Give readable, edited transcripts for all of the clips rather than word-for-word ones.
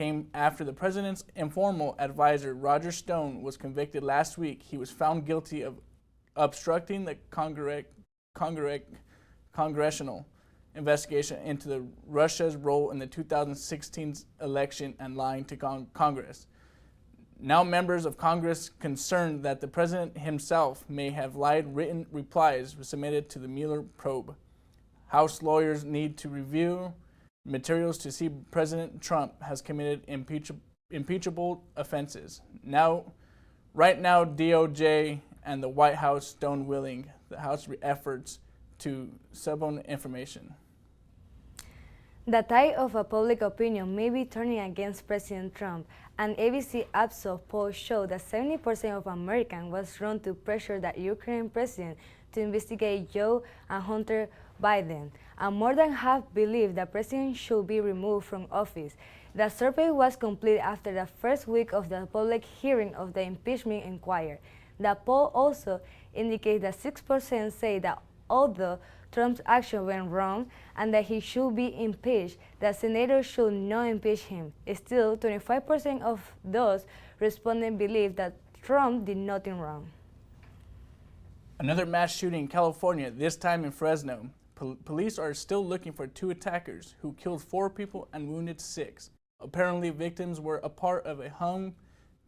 came after the president's informal advisor, Roger Stone, was convicted last week. He was found guilty of obstructing the congressional investigation into Russia's role in the 2016 election and lying to Congress. Now members of Congress concerned that the president himself may have lied. Written replies were submitted to the Mueller probe. House lawyers need to review materials to see President Trump has committed impeachable offenses. Right now, DOJ and the White House stone willing the House efforts to suborn information. The tide of a public opinion may be turning against President Trump. An ABC Ipsos poll showed that 70% of Americans was drawn to pressure the Ukrainian president to investigate Joe and Hunter Biden, and more than half believe the president should be removed from office. The survey was completed after the first week of the public hearing of the impeachment inquiry. The poll also indicates that 6% say that although Trump's action went wrong and that he should be impeached, the senator should not impeach him. Still, 25% of those respondents believe that Trump did nothing wrong. Another mass shooting in California, this time in Fresno. Police are still looking for 2 attackers who killed 4 people and wounded 6. Apparently, victims were a part of a home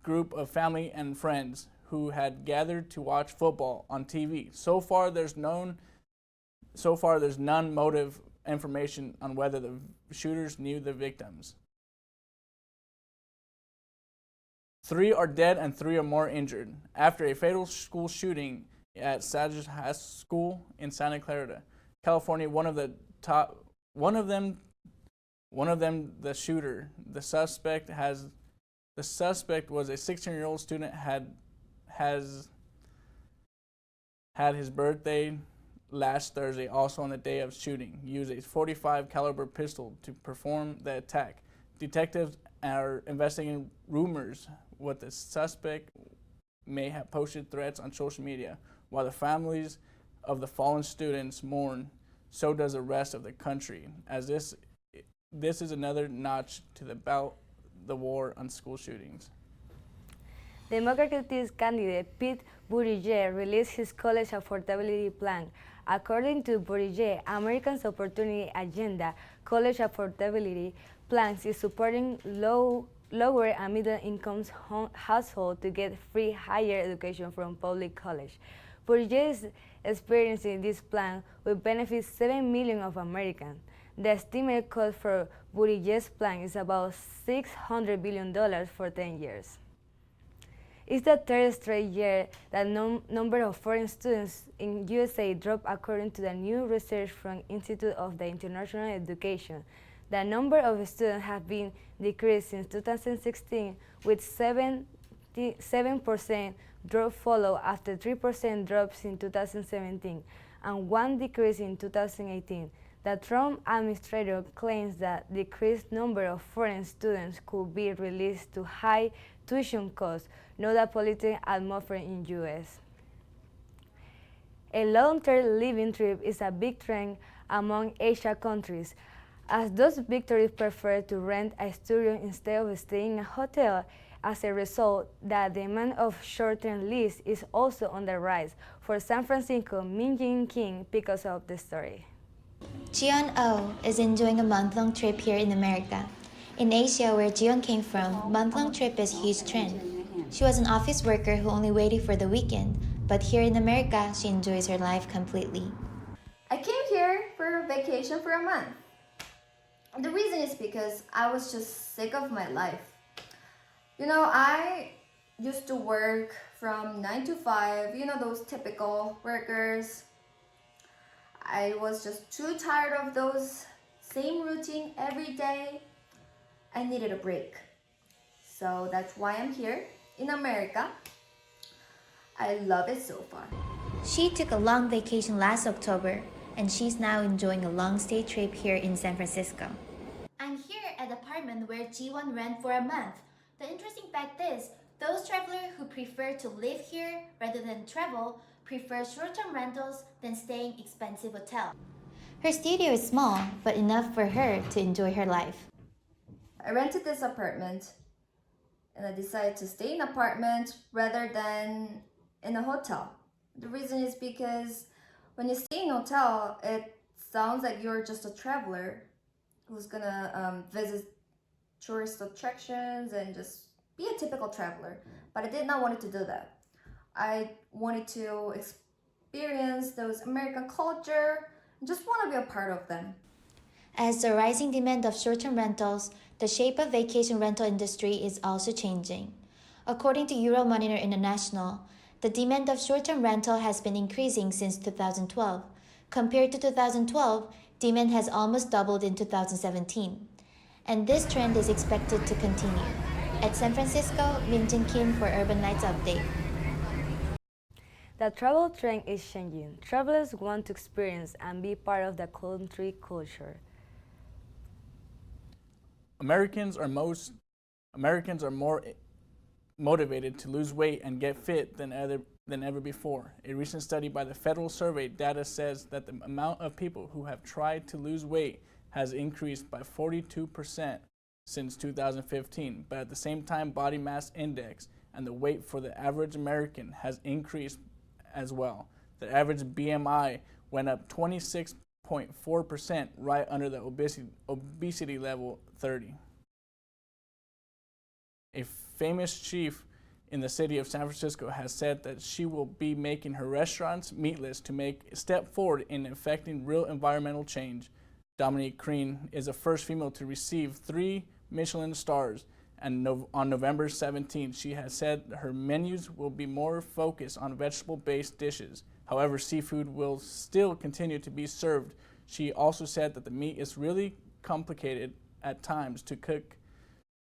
group of family and friends who had gathered to watch football on TV. So far, there's none motive information on whether the shooters knew the victims. 3 are dead and 3 are more injured after a fatal school shooting at Saginaw High School in Santa Clara, California. One of them, the shooter, the suspect was a 16-year-old student, had his birthday last Thursday, also on the day of shooting, used a .45 caliber pistol to perform the attack. Detectives are investigating rumors what the suspect may have posted threats on social media. While the families of the fallen students mourn, so does the rest of the country, as this is another notch to the war on school shootings. Democratic candidate Pete Buttigieg released his college affordability plan. According to Buttigieg, Americans' Opportunity Agenda college affordability plans is supporting lower and middle-income households to get free higher education from public college. Buttigieg is experiencing this plan will benefit 7 million of Americans. The estimated cost for Buttigieg's plan is about $600 billion for 10 years. It's the 3rd straight year that number of foreign students in USA dropped, according to the new research from Institute of the International Education. The number of students has been decreased since 2016, with 7% drop follow after 3% drops in 2017 and 1 decrease in 2018. The Trump administration claims that decreased number of foreign students could be released to high tuition costs, not a political atmosphere in U.S. A long-term living trip is a big trend among Asian countries, as those victories prefer to rent a studio instead of staying in a hotel. As a result, the demand of short-term lease is also on the rise. For San Francisco, Min Jin King picks up the story. Jion Oh is enjoying a month-long trip here in America. In Asia, where Jion came from, month-long trip is a huge trend. She was an office worker who only waited for the weekend, but here in America, she enjoys her life completely. I came here for a vacation for a month. The reason is because I was just sick of my life. You know, I used to work from 9 to 5, you know, those typical workers. I was just too tired of those same routine every day. I needed a break. So that's why I'm here in America. I love it so far. She took a long vacation last October, and she's now enjoying a long stay trip here in San Francisco. I'm here at the apartment where Jiwon rent for a month. The interesting fact is, those travelers who prefer to live here rather than travel prefer short-term rentals than staying expensive hotels. Her studio is small, but enough for her to enjoy her life. I rented this apartment and I decided to stay in an apartment rather than in a hotel. The reason is because when you stay in a hotel, it sounds like you're just a traveler who's gonna visit tourist attractions and just be a typical traveler. But I did not want to do that. I wanted to experience those American culture and just want to be a part of them. As the rising demand of short-term rentals, the shape of vacation rental industry is also changing. According to Euromonitor International, the demand of short-term rental has been increasing since 2012. Compared to 2012, demand has almost doubled in 2017. And this trend is expected to continue. At San Francisco, Minjin Kim for Urban Nights Update. The travel trend is changing. Travelers want to experience and be part of the country culture. Americans are more motivated to lose weight and get fit than ever before. A recent study by the Federal Survey data says that the amount of people who have tried to lose weight has increased by 42% since 2015, but at the same time, body mass index and the weight for the average American has increased as well. The average BMI went up 26.4%, right under the obesity level 30. A famous chief in the city of San Francisco has said that she will be making her restaurants meatless to make a step forward in effecting real environmental change. Dominique Creen is the first female to receive 3 Michelin stars, and on November 17, she has said her menus will be more focused on vegetable-based dishes. However, seafood will still continue to be served. She also said that the meat is really complicated at times to cook,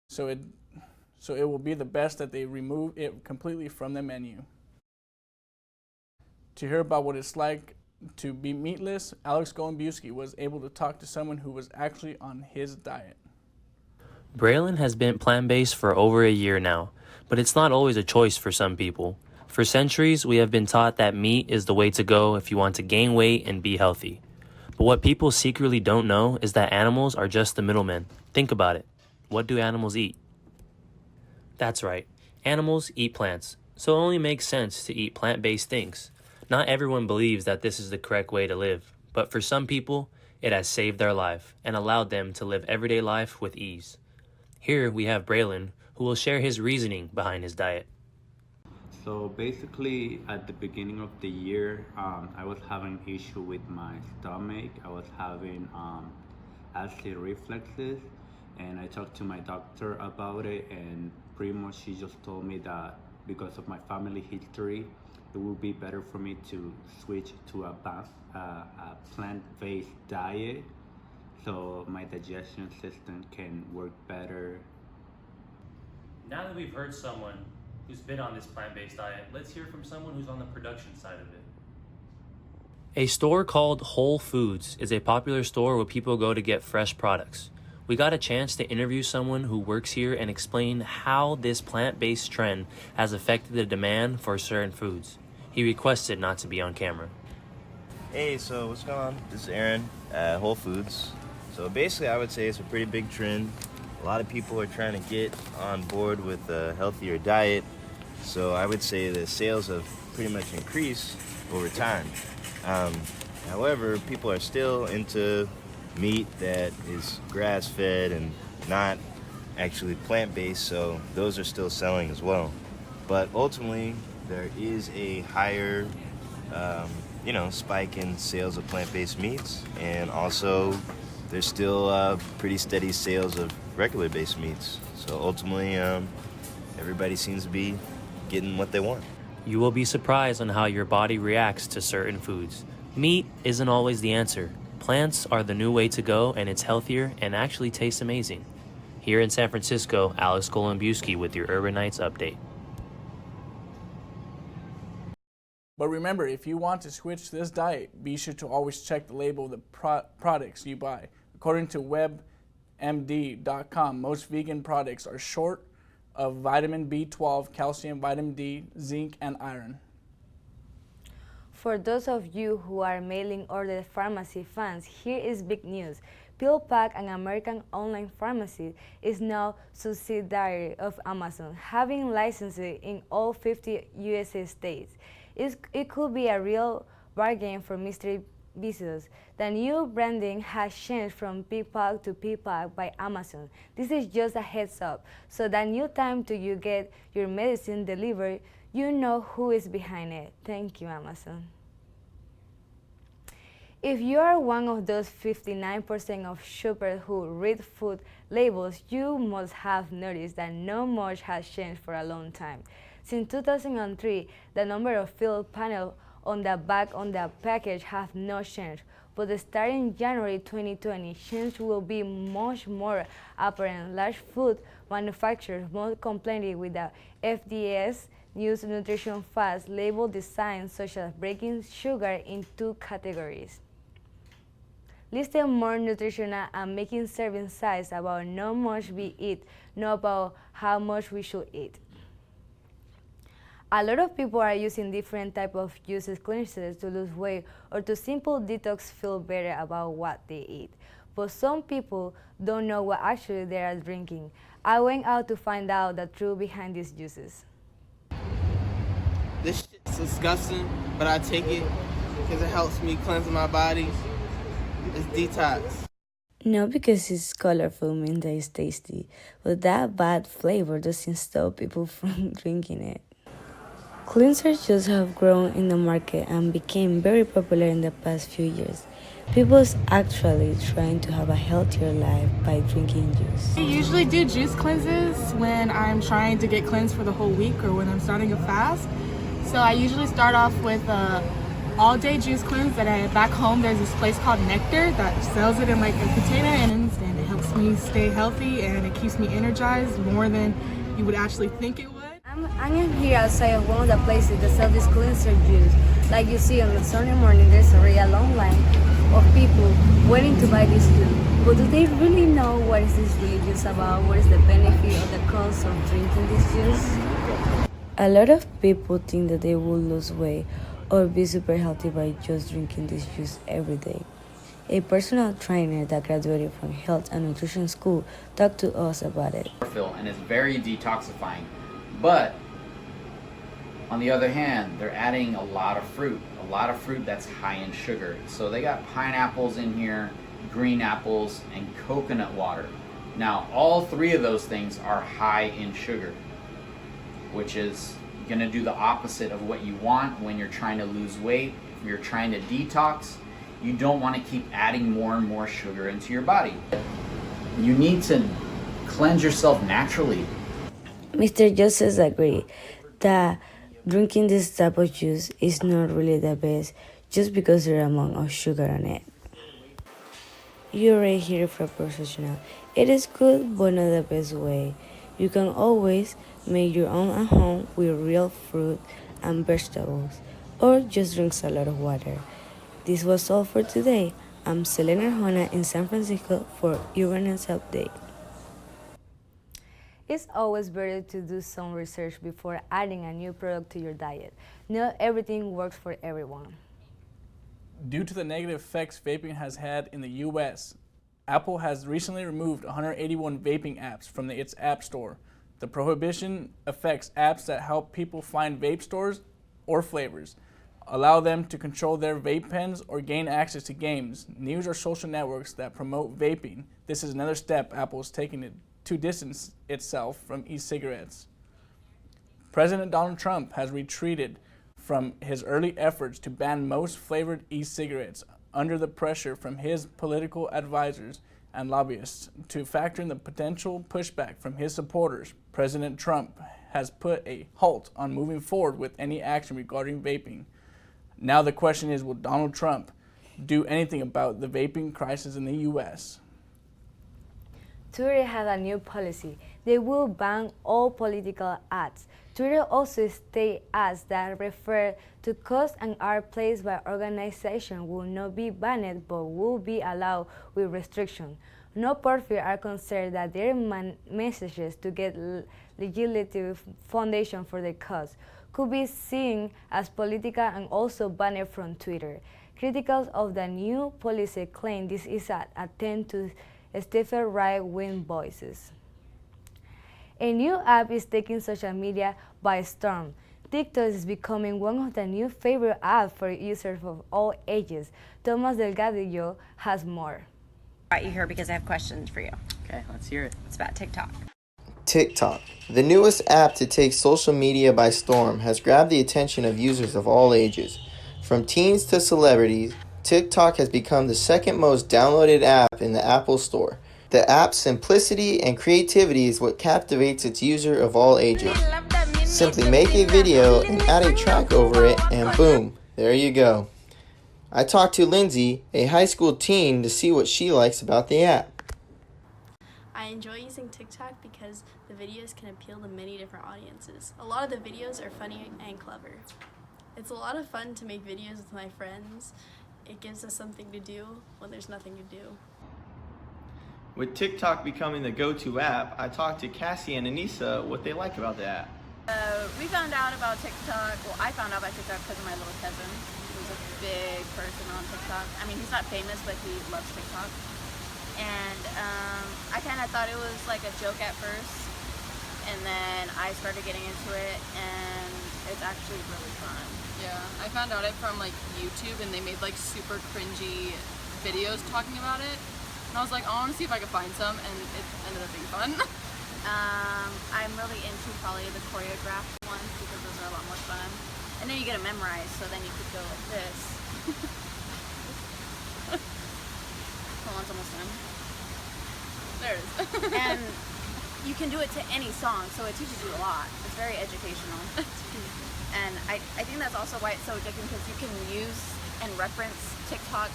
so it will be the best that they remove it completely from the menu. To hear about what it's like to be meatless, Alex Golembiewski was able to talk to someone who was actually on his diet. Braylon has been plant-based for over a year now, but it's not always a choice for some people. For centuries, we have been taught that meat is the way to go if you want to gain weight and be healthy. But what people secretly don't know is that animals are just the middlemen. Think about it. What do animals eat? That's right. Animals eat plants, so it only makes sense to eat plant-based things. Not everyone believes that this is the correct way to live, but for some people, it has saved their life and allowed them to live everyday life with ease. Here we have Braylon, who will share his reasoning behind his diet. So basically, at the beginning of the year, I was having issue with my stomach. I was having acid reflexes, and I talked to my doctor about it, and pretty much she just told me that because of my family history, it would be better for me to switch to a plant-based diet so my digestion system can work better. Now that we've heard someone who's been on this plant-based diet, let's hear from someone who's on the production side of it. A store called Whole Foods is a popular store where people go to get fresh products. We got a chance to interview someone who works here and explain how this plant-based trend has affected the demand for certain foods. He requested not to be on camera. Hey, so what's going on? This is Aaron at Whole Foods. So basically, I would say it's a pretty big trend. A lot of people are trying to get on board with a healthier diet. So I would say the sales have pretty much increased over time. However, people are still into meat that is grass-fed and not actually plant-based, so those are still selling as well. But ultimately, there is a higher, spike in sales of plant-based meats, and also there's still pretty steady sales of regular-based meats. So ultimately, everybody seems to be getting what they want. You will be surprised on how your body reacts to certain foods. Meat isn't always the answer. Plants are the new way to go, and it's healthier and actually tastes amazing. Here in San Francisco, Alex Golembiewski with your Urban Nights Update. But remember, if you want to switch to this diet, be sure to always check the label of the products you buy. According to WebMD.com, most vegan products are short of vitamin B12, calcium, vitamin D, zinc, and iron. For those of you who are mailing order pharmacy fans, here is big news. PillPack, an American online pharmacy, is now subsidiary of Amazon, having licensing in all 50 USA states. It could be a real bargain for Mr. Bezos. The new branding has changed from PillPack to PillPack by Amazon. This is just a heads up, so that new time to you get your medicine delivered, you know who is behind it. Thank you, Amazon. If you are one of those 59% of shoppers who read food labels, you must have noticed that not much has changed for a long time. Since 2003, the number of fill panels on the back on the package have not changed, but starting January 2020, change will be much more apparent. Large food manufacturers must comply with the FDA's new nutrition facts label design, such as breaking sugar in 2 categories, listing more nutritional and making serving size about how much we eat, not about how much we should eat. A lot of people are using different types of juices cleansers to lose weight or to simple detox feel better about what they eat. But some people don't know what actually they are drinking. I went out to find out the truth behind these juices. This shit's disgusting, but I take it because it helps me cleanse my body. It's detox. Not because it's colorful means that it's tasty, but that bad flavor doesn't stop people from drinking it. Cleanser juice have grown in the market and became very popular in the past few years. People's actually trying to have a healthier life by drinking juice. I usually do juice cleanses when I'm trying to get cleansed for the whole week or when I'm starting a fast. So I usually start off with a all-day juice cleanse that back home there's this place called Nectar that sells it in like a container, and it helps me stay healthy and it keeps me energized more than you would actually think it would. I'm here outside of one of the places that sell this cleanser juice. Like you see on the Sunday morning, there's already a long line of people waiting to buy this juice. But do they really know what is this really juice about? What is the benefit or the cons of drinking this juice? A lot of people think that they will lose weight or be super healthy by just drinking this juice every day. A personal trainer that graduated from health and nutrition school talked to us about it. And it's very detoxifying. But on the other hand, they're adding a lot of fruit that's high in sugar. So they got pineapples in here, green apples, and coconut water. Now, all 3 of those things are high in sugar, which is going to do the opposite of what you want when you're trying to lose weight. If you're trying to detox, you don't want to keep adding more and more sugar into your body. You need to cleanse yourself naturally. Mr. Joseph agreed that drinking this type of juice is not really the best just because there are amount of sugar in it. You already hear it from a professional. It is good, but not the best way. You can always make your own at home with real fruit and vegetables, or just drink a lot of water. This was all for today. I'm Selena Arjona in San Francisco for Urban Update. It's always better to do some research before adding a new product to your diet. Not everything works for everyone. Due to the negative effects vaping has had in the U.S., Apple has recently removed 181 vaping apps from its App Store. The prohibition affects apps that help people find vape stores or flavors, allow them to control their vape pens, or gain access to games, news, or social networks that promote vaping. This is another step Apple is taking to distance itself from e-cigarettes. President Donald Trump has retreated from his early efforts to ban most flavored e-cigarettes under the pressure from his political advisors and lobbyists. To factor in the potential pushback from his supporters, President Trump has put a halt on moving forward with any action regarding vaping. Now the question is, will Donald Trump do anything about the vaping crisis in the U.S.? Twitter has a new policy. They will ban all political ads. Twitter also states ads that refer to costs and are placed by organizations will not be banned but will be allowed with restrictions. No profit are concerned that their messages to get legislative foundation for the cause could be seen as political and also banned from Twitter. Critics of the new policy claim this is an attempt to stifle right-wing voices. A new app is taking social media by storm. TikTok is becoming one of the new favorite apps for users of all ages. Thomas Delgadillo has more. I brought you here because I have questions for you. Okay, let's hear it. It's about TikTok. TikTok, the newest app to take social media by storm, has grabbed the attention of users of all ages. From teens to celebrities, TikTok has become the second most downloaded app in the Apple Store. The app's simplicity and creativity is what captivates its user of all ages. Simply make a video and add a track over it and boom, there you go. I talked to Lindsay, a high school teen, to see what she likes about the app. I enjoy using TikTok because the videos can appeal to many different audiences. A lot of the videos are funny and clever. It's a lot of fun to make videos with my friends. It gives us something to do when there's nothing to do. With TikTok becoming the go-to app, I talked to Cassie and Anissa what they like about the app. We found out about TikTok, well, I found out about TikTok because of my little cousin, who's a big person on TikTok. I mean, he's not famous, but he loves TikTok. And I kind of thought it was like a joke at first, and then I started getting into it, and it's actually really fun. Yeah, I found out it from like YouTube, and they made like super cringy videos talking about it. And I was like, oh, I want to see if I could find some, and it ended up being fun. I'm really into probably the choreographed ones because those are a lot more fun. And then you get it memorized, so then you could go like this. Hold on, it's almost done. There it is. And you can do it to any song, so it teaches you a lot. It's very educational. And I think that's also why it's so addicting, because you can use and reference TikTok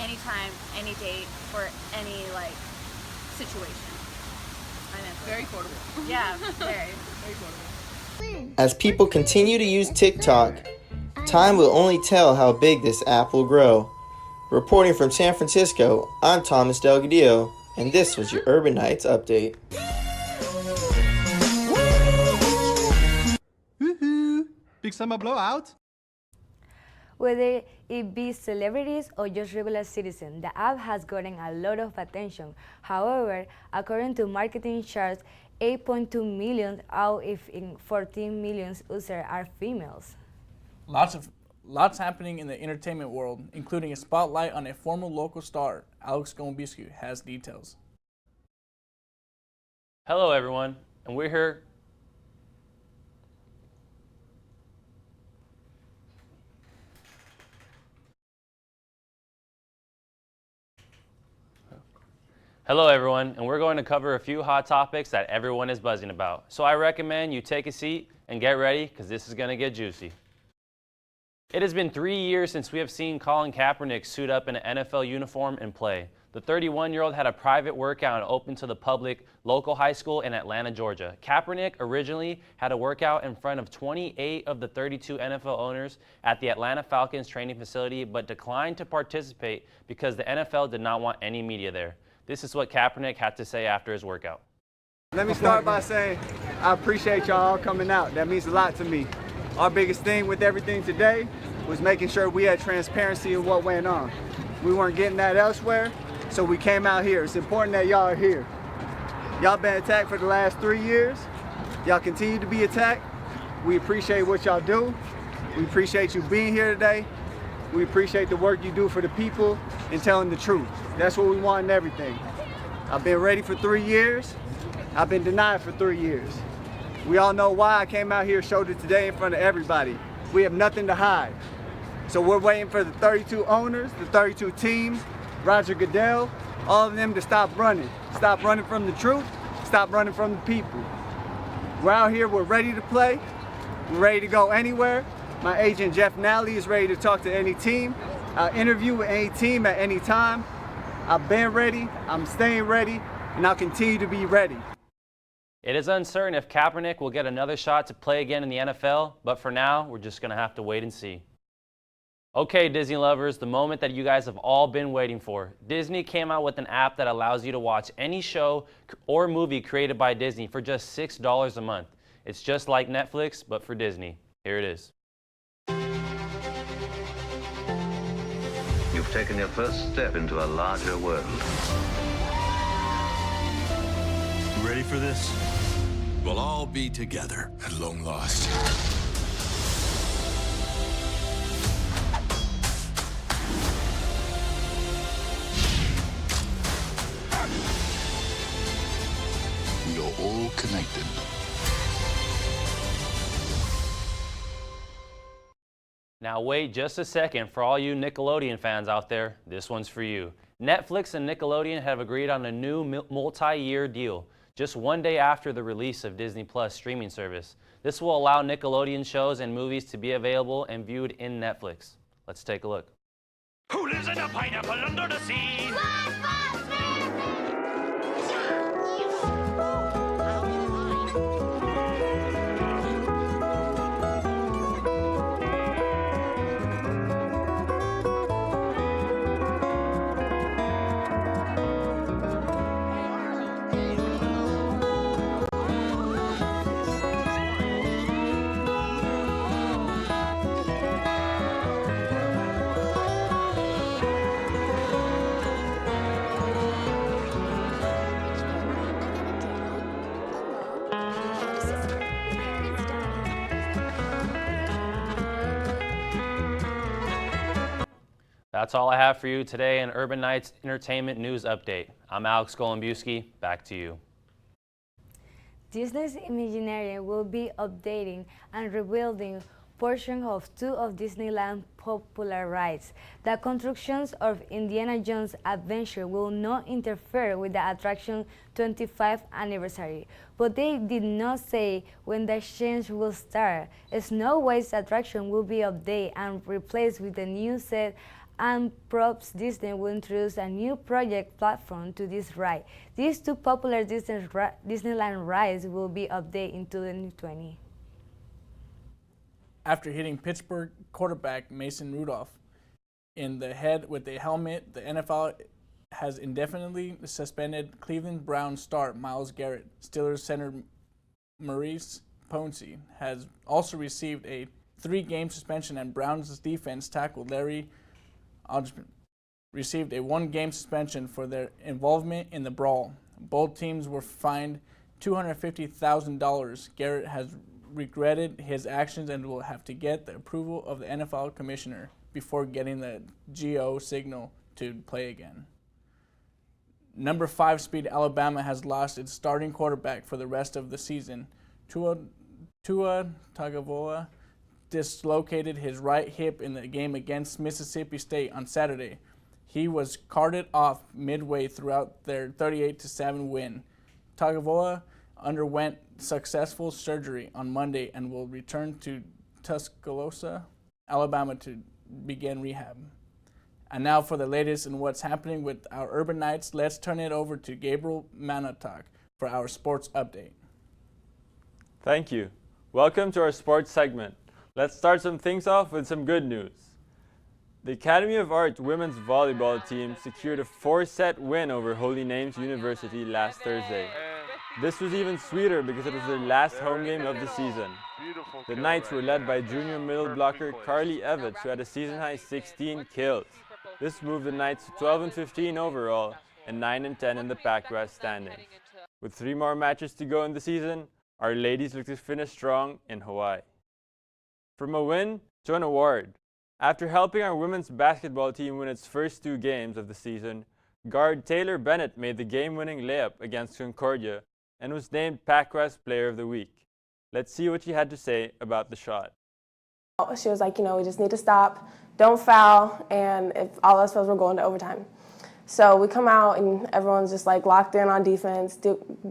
anytime, any date, for any like situation. Very quotable. Yeah, very quotable. As people continue to use TikTok, time will only tell how big this app will grow. Reporting from San Francisco, I'm Thomas Delgadillo, and this was your Urban Nights Update. Woohoo! Big summer blowout? Whether it be celebrities or just regular citizens, the app has gotten a lot of attention. However, according to marketing charts, 8.2 million out of 14 million users are females. Lots happening in the entertainment world, including a spotlight on a former local star. Alex Gombiscu has details. Hello everyone, and we're here. Hello everyone, and we're going to cover a few hot topics that everyone is buzzing about. So I recommend you take a seat and get ready, because this is going to get juicy. It has been 3 years since we have seen Colin Kaepernick suit up in an NFL uniform and play. The 31-year-old had a private workout open to the public local high school in Atlanta, Georgia. Kaepernick originally had a workout in front of 28 of the 32 NFL owners at the Atlanta Falcons training facility, but declined to participate because the NFL did not want any media there. This is what Kaepernick had to say after his workout. Let me start by saying I appreciate y'all coming out. That means a lot to me. Our biggest thing with everything today was making sure we had transparency in what went on. We weren't getting that elsewhere, so we came out here. It's important that y'all are here. Y'all been attacked for the last 3 years. Y'all continue to be attacked. We appreciate what y'all do. We appreciate you being here today. We appreciate the work you do for the people and telling the truth. That's what we want in everything. I've been ready for 3 years. I've been denied for 3 years. We all know why I came out here, showed it today in front of everybody. We have nothing to hide. So we're waiting for the 32 owners, the 32 teams, Roger Goodell, all of them to stop running. Stop running from the truth, stop running from the people. We're out here, we're ready to play. We're ready to go anywhere. My agent Jeff Nally is ready to talk to any team. I'll interview with any team at any time. I've been ready, I'm staying ready, and I'll continue to be ready. It is uncertain if Kaepernick will get another shot to play again in the NFL, but for now, we're just going to have to wait and see. Okay, Disney lovers, the moment that you guys have all been waiting for. Disney came out with an app that allows you to watch any show or movie created by Disney for just $6 a month. It's just like Netflix, but for Disney. Here it is. You've taken your first step into a larger world. You ready for this? We'll all be together at long last. We are all connected. Now wait just a second for all you Nickelodeon fans out there. This one's for you. Netflix and Nickelodeon have agreed on a new multi-year deal just one day after the release of Disney Plus streaming service. This will allow Nickelodeon shows and movies to be available and viewed in Netflix. Let's take a look. Who lives in a pineapple under the sea? That's all I have for you today in Urban Nights Entertainment News Update. I'm Alex Golombuski. Back to you. Disney's Imagineering will be updating and rebuilding portions of two of Disneyland's popular rides. The constructions of Indiana Jones Adventure will not interfere with the attraction's 25th anniversary, but they did not say when the change will start. Snow White's attraction will be updated and replaced with a new set and props. Disney will introduce a new project platform to this ride. These two popular Disneyland rides will be updated in 2020. After hitting Pittsburgh quarterback Mason Rudolph in the head with a helmet, the NFL has indefinitely suspended Cleveland Browns star Myles Garrett. Steelers center Maurice Pouncey has also received a 3-game suspension, and Browns defense tackle Larry Ogden received a 1-game suspension for their involvement in the brawl. Both teams were fined $250,000. Garrett has regretted his actions and will have to get the approval of the NFL commissioner before getting the GO signal to play again. Number 5 seed Alabama has lost its starting quarterback for the rest of the season. Tua Tagovailoa dislocated his right hip in the game against Mississippi State on Saturday. He was carted off midway throughout their 38-7 win. Tagovailoa underwent successful surgery on Monday and will return to Tuscaloosa, Alabama to begin rehab. And now for the latest in what's happening with our Urban Nights, let's turn it over to Gabriel Manatok for our sports update. Thank you. Welcome to our sports segment. Let's start some things off with some good news. The Academy of Arts women's volleyball team secured a 4-set win over Holy Names University last Thursday. This was even sweeter because it was their last home game of the season. The Knights were led by junior middle blocker Carly Evans, who had a season-high 16 kills. This moved the Knights to 12-15 overall and 9-10 in the Pac-West standings. With 3 more matches to go in the season, our ladies look to finish strong in Hawaii. From a win to an award. After helping our women's basketball team win its first 2 games of the season, guard Taylor Bennett made the game-winning layup against Concordia and was named Pac-West Player of the Week. Let's see what she had to say about the shot. She was like, we just need to stop, don't foul, and if all else fails, we're going to overtime. So we come out and everyone's just like locked in on defense,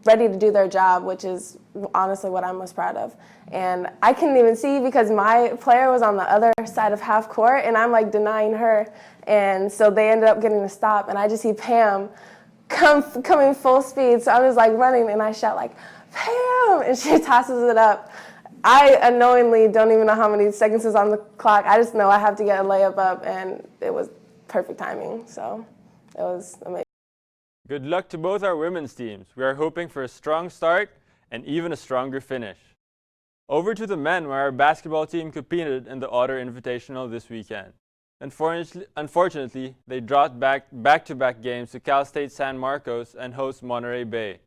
ready to do their job, which is honestly what I'm most proud of. And I couldn't even see because my player was on the other side of half court and I'm like denying her. And so they ended up getting a stop and I just see Pam coming full speed. So I was like running and I shout like, Pam, and she tosses it up. I unknowingly don't even know how many seconds is on the clock. I just know I have to get a layup up and it was perfect timing. So it was amazing. Good luck to both our women's teams. We are hoping for a strong start and even a stronger finish. Over to the men, where our basketball team competed in the Otter Invitational this weekend. Unfortunately, they dropped back-to-back games to Cal State San Marcos and host Monterey Bay.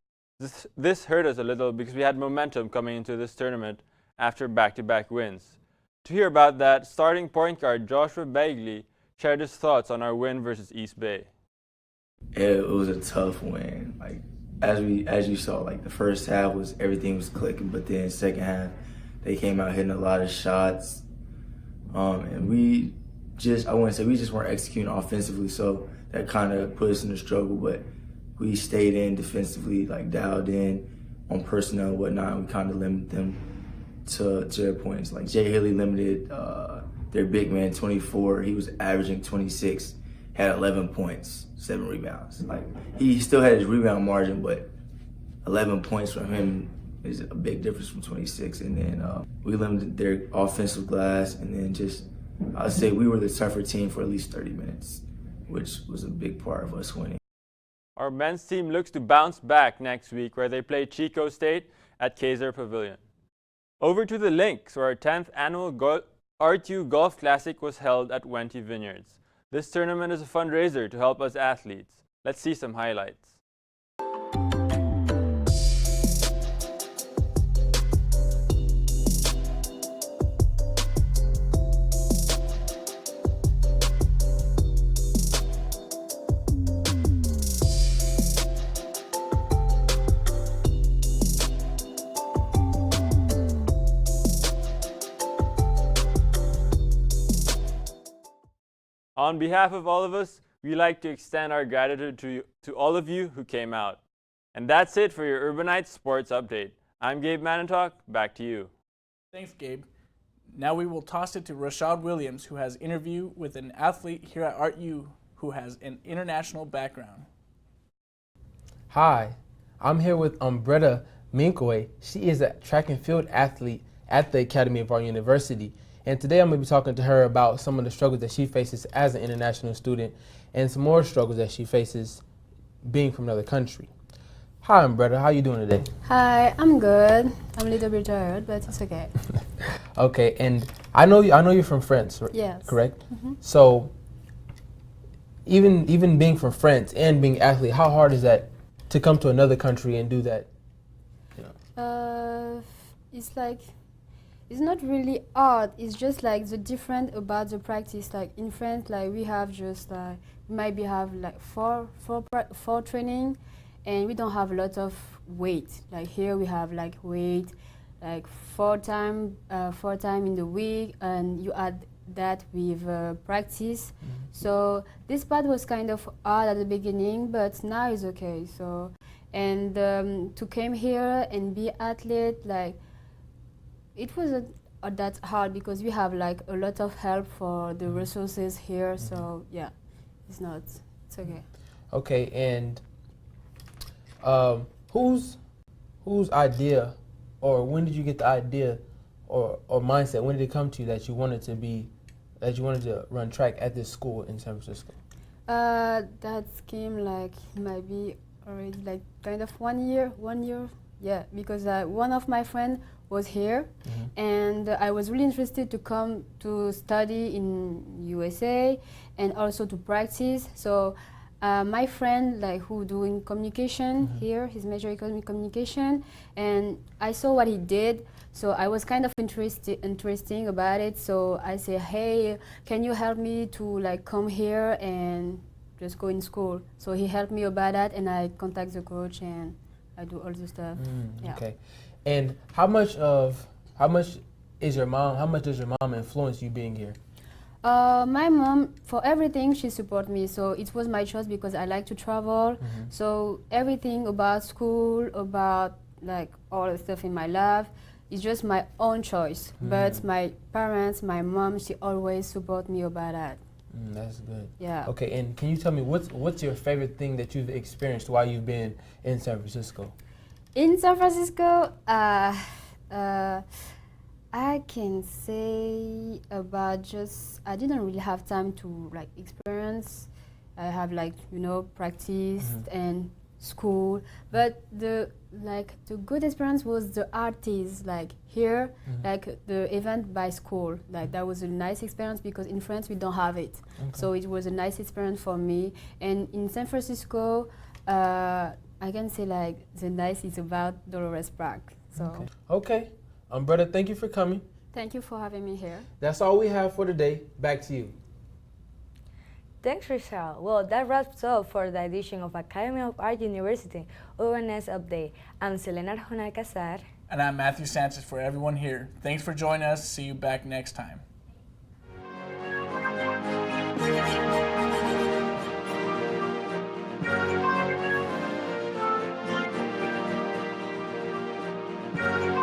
This hurt us a little because we had momentum coming into this tournament after back-to-back wins. To hear about that, starting point guard Joshua Bagley shared his thoughts on our win versus East Bay. It was a tough win. Like as you saw, like the first half was everything was clicking, but then second half they came out hitting a lot of shots, and we just weren't executing offensively, so that kind of put us in the struggle. But we stayed in defensively, like dialed in on personnel and whatnot. And we kind of limited them to their points. Like Jay Haley limited their big man 24. He was averaging 26, had 11 points, 7 rebounds. Like he still had his rebound margin, but 11 points from him is a big difference from 26. And then we limited their offensive glass, and then just I'd say we were the tougher team for at least 30 minutes, which was a big part of us winning. Our men's team looks to bounce back next week where they play Chico State at Kaiser Pavilion. Over to the Lynx, where our 10th annual R2 Golf Classic was held at Wente Vineyards. This tournament is a fundraiser to help us athletes. Let's see some highlights. On behalf of all of us, we like to extend our gratitude to all of you who came out. And that's it for your Urbanites Sports Update. I'm Gabe Manitouk, back to you. Thanks, Gabe. Now we will toss it to Rashad Williams, who has an interview with an athlete here at ArtU who has an international background. Hi, I'm here with Umbretta Minkwe. She is a track and field athlete at the Academy of Art University. And today I'm going to be talking to her about some of the struggles that she faces as an international student and some more struggles that she faces being from another country. Hi, Umbretta. How are you doing today? Hi, I'm good. I'm a little bit tired, but it's okay. Okay, and I know you're from France, right? Yes. Correct? Mm-hmm. So even being from France and being an athlete, how hard is that to come to another country and do that? You know? It's not really hard. It's just like the different about the practice. Like in France, like we have just maybe have like four training, and we don't have a lot of weight. Like here we have like weight, like four time in the week, and you add that with practice. Mm-hmm. So this part was kind of hard at the beginning, but now it's okay. So and to come here and be athlete, like it wasn't that hard because we have like a lot of help for the resources here. Mm-hmm. So yeah, it's okay. Okay, and whose idea, or when did you get the idea, or mindset? When did it come to you that you wanted to run track at this school in San Francisco? That came like maybe already like kind of 1 year. Yeah, because one of my friends was here, mm-hmm. and I was really interested to come to study in USA and also to practice. So my friend, like who doing communication mm-hmm. here, his major economic communication, and I saw what he did. So I was kind of interesting about it. So I said, hey, can you help me to like come here and just go in school? So he helped me about that, and I contact the coach and I do all the stuff. Yeah. Okay. And how much does your mom influence you being here? My mom, for everything, she support me. So it was my choice because I like to travel. Mm-hmm. So everything about school, about like all the stuff in my life, it's just my own choice. Mm. But my parents, my mom, she always support me about that. That's good. Yeah. Okay, and can you tell me what's your favorite thing that you've experienced while you've been in San Francisco? In San Francisco, I can say about just I didn't really have time to like experience. I have like practiced, mm-hmm. and school, but the good experience was the artists, like here, like the event by school. Like that was a nice experience because in France we don't have it. So it was a nice experience for me. And in San Francisco, I can say like the nice is about Dolores Park. So Okay. Brother, thank you for coming. thank you for having me here. That's all we have for today. Back to you. Thanks, Rachel. Well, that wraps up for the edition of Academy of Art University ONS Update. I'm Selena Arjona Alcazar. And I'm Matthew Sanchez for everyone here. Thanks for joining us. See you back next time. Thank you.